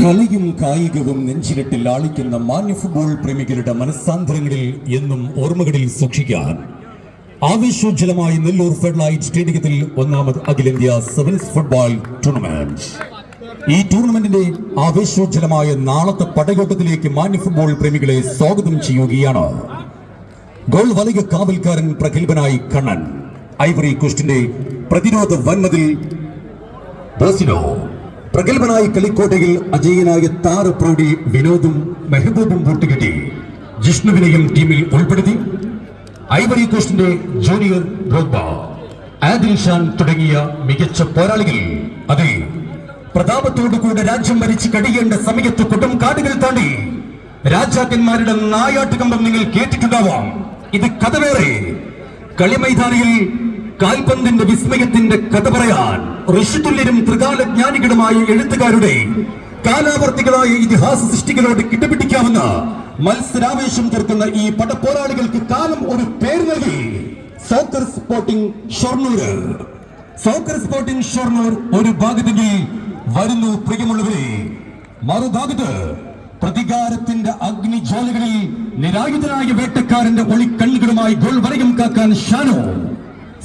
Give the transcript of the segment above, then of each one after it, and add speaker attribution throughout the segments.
Speaker 1: കലയും കായികവും നെഞ്ചിരട്ടിൽ ആളിക്കുന്ന മാന്യ ഫുട്ബോൾ പ്രേമികളുടെ മനസ്സാന്തരങ്ങളിൽ എന്നും ഓർമ്മകളിൽ സൂക്ഷിക്കാൻ ആവേശോജ്വലമായ നെല്ലൂർ ഫെഡറലൈറ്റ് സ്റ്റേഡിയത്തിൽ ഒന്നാമത് അഖിലേന്ത്യാ സെവൻസ് ഫുട്ബോൾ ടൂർണമെന്റ്. ഈ ടൂർണമെന്റിന്റെ ആവേശോജ്വലമായ നാളത്തെ പടയോട്ടത്തിലേക്ക് മാന്യ ഫുട്ബോൾ പ്രേമികളെ സ്വാഗതം ചെയ്യുകയാണ്. ഗോൾ വലയ കാവൽക്കാരൻ പ്രഗത്ഭനായി കണ്ണൻ, ഐവറി കോസ്റ്റിന്റെ പ്രതിരോധ വൻമതിൽ ബോസിനോ, പ്രഗത്ഭനായ കളിക്കോട്ടയിൽ അജയനായ താരപ്രൗഢി വിനോദും മെഹബൂബും കൂട്ടുകെട്ടി ജിഷ്ണുവിനെയും ടീമിൽ ഉൾപ്പെടുത്തി. Ivory കോസ്റ്റിന്റെ junior Drogba, Adil Shaan തുടങ്ങിയ മികച്ച പോരാളികൾ. അതെ, പ്രതാപത്തോടുകൂടെ രാജ്യം ഭരിച്ച് കഴിയേണ്ട സമയത്ത് കൊടും കാടുകൾ താണ്ടി രാജാക്കന്മാരുടെ നായാട്ടുകമ്പം നിങ്ങൾ കേട്ടിട്ടുണ്ടാവാം. ഇത് കഥ വേറെ. കളിമൈതാനിയിൽ കാൽപന്തിന്റെ വിസ്മയത്തിന്റെ കഥ പറയാൻ ഋഷിതുല്യരും ത്രികാലജ്ഞാനികളുമായ എഴുത്തുകാരുടെ കാലാവർത്തികളായ ഇതിഹാസ സൃഷ്ടികളോട് കിടപിടിക്കാവുന്ന മത്സരാവേശം തീർക്കുന്ന ഈ പടപ്പോരാളികൾക്ക് കാലം ഒരു പേര് നൽകി. Soccer sporting Shoranur. Soccer sporting Shoranur ഒരു ഭാഗത്തേക്ക് വരുന്നു പ്രിയമുള്ളവരെ. മറുഭാഗത്ത് പ്രതികാരത്തിന്റെ അഗ്നിജ്വാലകളിൽ നിരായുധനായ വേട്ടക്കാരന്റെ ഒളിക്കണ്ണുകളുമായി ഗോൾ വലയം കാക്കാൻ ഷാനോ,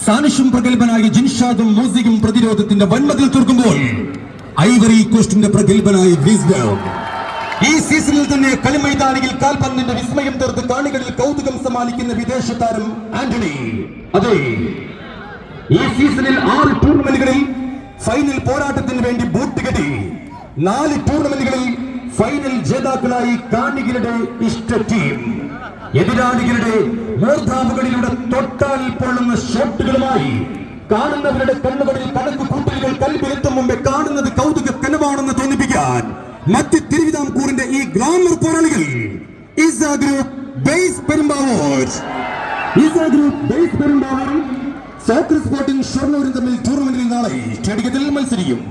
Speaker 1: സാനിഷും പ്രഗത്ഭനായ ജിൻഷാദും മൂസിയും പ്രതിരോധത്തിന്റെ വൻമതിൽ തീർക്കുമ്പോൾ ഐവറി കോസ്റ്റിന്റെ പ്രഗത്ഭനായ വിസ്ഡം. ഈ സീസണിൽ തന്നെ കളിമൈതാനിയിൽ കാൽപന്തിന്റെ വിസ്മയം തീർത്ത് കാണികളിൽ കൗതുകം സമ്മാനിക്കുന്ന വിദേശ താരം ആന്റണി. അതെ, ഈ സീസണിൽ 6 ടൂർണമെന്റുകളിൽ ഫൈനൽ പോരാട്ടത്തിന് വേണ്ടി ബൂട്ട് കെട്ടി 4 ടൂർണമെന്റുകളിൽ ഫൈനൽ ജേതാക്കളായി കാണികളുടെ ഇഷ്ട ടീം. എതിരാളികളുടെ മൂർധാവുകളിലൂടെ തൊട്ടാൽ പൊള്ളുന്ന ഷോട്ടുകളുമായി കാണുന്നവരുടെ കണ്ണുകളിൽ കണക്ക് കൂട്ടലുകൾ കൽബിലെത്തും മുമ്പേ കാണുന്നത് കൗതുക കനവാണെന്ന് തോന്നിപ്പിക്കാൻ മറ്റ് തിരുവിതാംകൂറിന്റെ ഈ ഗ്ലാമർ പോരാളികൾ ഇസ ഗ്രൂപ്പ് ബേസ് പെരുമ്പാവൂർ. ഇസ group base Perumbavoor soccer sporting ഷൊർണൂരും തമ്മിൽ ടൂർണമെന്റിൽ നാളെ സ്റ്റേഡിയത്തിൽ മത്സരിക്കും.